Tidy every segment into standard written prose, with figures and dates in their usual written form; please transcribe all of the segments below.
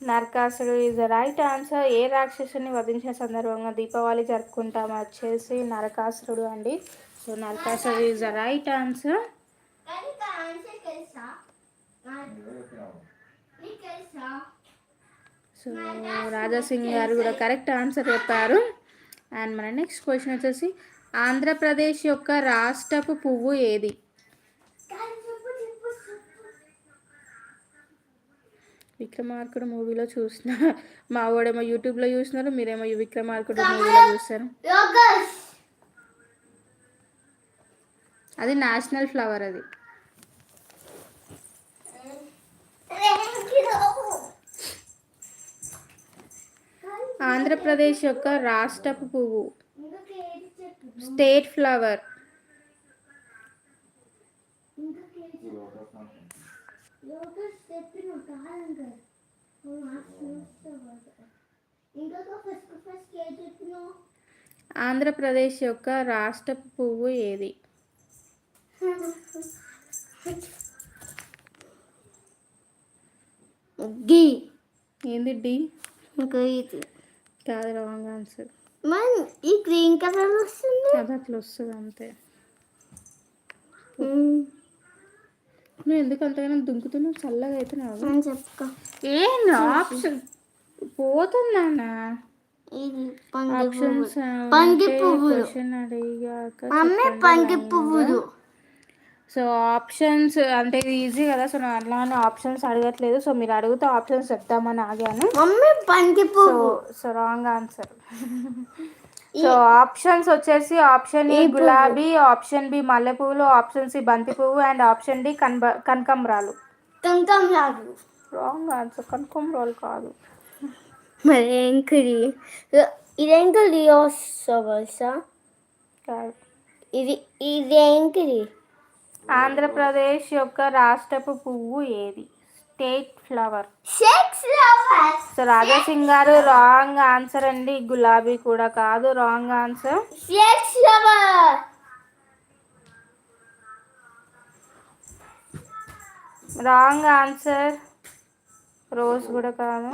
నరకాసుడు is the right answer. ఏ రాక్షసుని వధించిన సందర్భంగా దీపావళి జరుపుకుంటాం వచ్చేసి నరకాసురుడు అండి. So Narakasudu is the right answer. So Raja Singh గారు కూడా కరెక్ట్ ఆన్సర్ చెప్పారు. అండ్ మన నెక్స్ట్ క్వశ్చన్ వచ్చేసి ఆంధ్రప్రదేశ్ యొక్క రాష్ట్రపు పువ్వు ఏది? విక్రమార్కుడు మూవీలో చూసిన మా వాడేమో యూట్యూబ్లో చూసినారు, మీరేమో విక్రమార్కుడు మూవీలో చూస్తారు. అది నేషనల్ ఫ్లవర్. అది ఆంధ్రప్రదేశ్ యొక్క రాష్ట్రపు పువ్వు, స్టేట్ ఫ్లవర్. ఆంధ్రప్రదేశ్ యొక్క రాష్ట్రపు పువ్వు ఏది? డి. ఏంది డి? కాదు, రాంగ్ ఆన్సర్. ఈ గ్రీన్ కలర్ వస్తుంది, అది అట్లా వస్తుంది అంతే. నువ్వు ఎందుకు అంతగానో దుంకుతున్నావు? చల్లగా అవుతున్నావు. చెప్పుకో. ఏంటి ఆప్షన్ పోతుందన్న? ఆప్షన్స్ పంగి పువ్వులు. సో ఆప్షన్స్ అంటే ఈజీ కదా, సో నేను అట్లానే ఆప్షన్స్ అడగట్లేదు. సో మీరు అడిగితే ఆప్షన్స్ చెప్తామని ఆగాను. So wrong answer. So options వచ్చేసి ఆప్షన్ ఏ గులాబీ, ఆప్షన్ బి మల్లెపూలు, ఆప్షన్ సి బంతి పువ్వు అండ్ ఆప్షన్ డి కనకాంబరాలు. Wrong answer. కనకాంబరాలు కాదు. మరి ఏంటిది? ఇదేంటి లియోసా కాదు. ఇదేంటిది? ఆంధ్రప్రదేశ్ యొక్క రాష్ట్రపు పువ్వు ఏది? State flower. సో రాజాసింగ్ గారు రాంగ్ ఆన్సర్ అండి. గులాబీ కూడా కాదు, wrong answer. Wrong answer. Rose కూడా కాదు.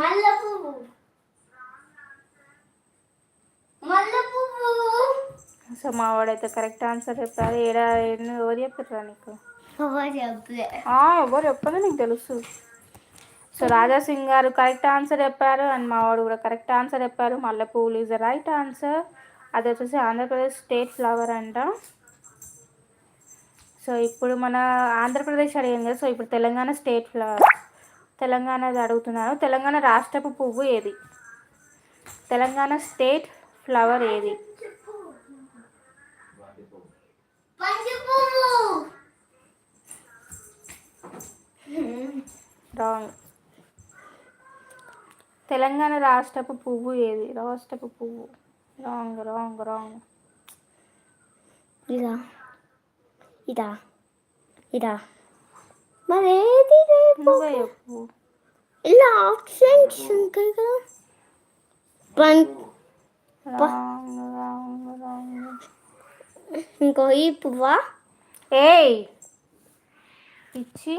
సో మా వాడైతే కరెక్ట్ ఆన్సర్ చెప్పారు. ఎవరు చెప్పారు నీకు? ఎవరు చెప్పదు, నీకు తెలుసు. సో రాజాసింగ్ గారు కరెక్ట్ ఆన్సర్ చెప్పారు అండ్ మా వాడు కూడా కరెక్ట్ ఆన్సర్ చెప్పారు. మల్లెపూలు ఈజ్ ద రైట్ ఆన్సర్. అది వచ్చేసి ఆంధ్రప్రదేశ్ స్టేట్ ఫ్లవర్ అంట. సో ఇప్పుడు మన ఆంధ్రప్రదేశ్ అడిగింది కదా, సో ఇప్పుడు తెలంగాణ స్టేట్ ఫ్లవర్. తెలంగాణది అడుగుతున్నాను. తెలంగాణ రాష్ట్రపు పువ్వు ఏది? తెలంగాణ స్టేట్ ఫ్లవర్ ఏది? రాంగ్. తెలంగాణ రాష్ట్రపు పువ్వు ఏది? రాష్ట్రపు పువ్వు. Wrong wrong wrong. ఇదా ఇదా ఇదా మరి ఏది? ఇలా ఆప్షన్స్ ఉంటాయి కదా. ఇంకో ఈ పువ్వా? ఏయ్ పిచ్చి.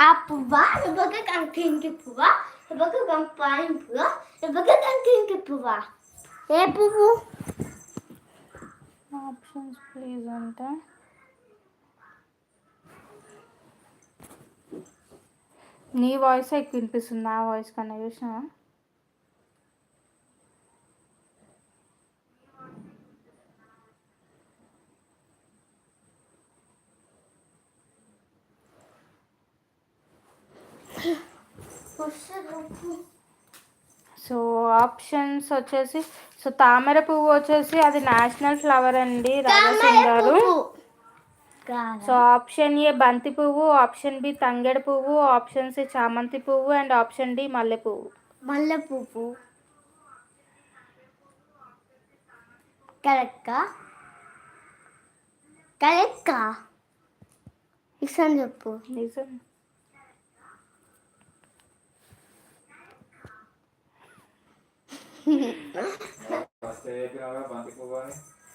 ఆ పువ్వా? ఇవ్వక కంకి పువ్వా? ఇవ్వక కంపాయి పువ్వా? ఇవ్వక కంకి పువ్వా? ఏ పువ్వు? ఆప్షన్స్ ప్లీజ్ అంట. నీ వాయిస్ ఎక్కువ వినిపిస్తుంది నా వాయిస్ కన్నా. చూసినా సో ఆప్షన్స్ వచ్చేసి సో తామర పువ్వు వచ్చేసి అది నేషనల్ ఫ్లవర్ అండి రాజాసింగ్ గారు. సో ఆప్షన్ ఏ బంతి పువ్వు, ఆప్షన్ బి తంగెడు పువ్వు, ఆప్షన్ సి చామంతి పువ్వు అండ్ ఆప్షన్ డి మల్లె పువ్వు. మల్లె పువ్వు కరెక్టా? కరెక్టా? నిజం చెప్పు. నిజం. బంతి పువ్వు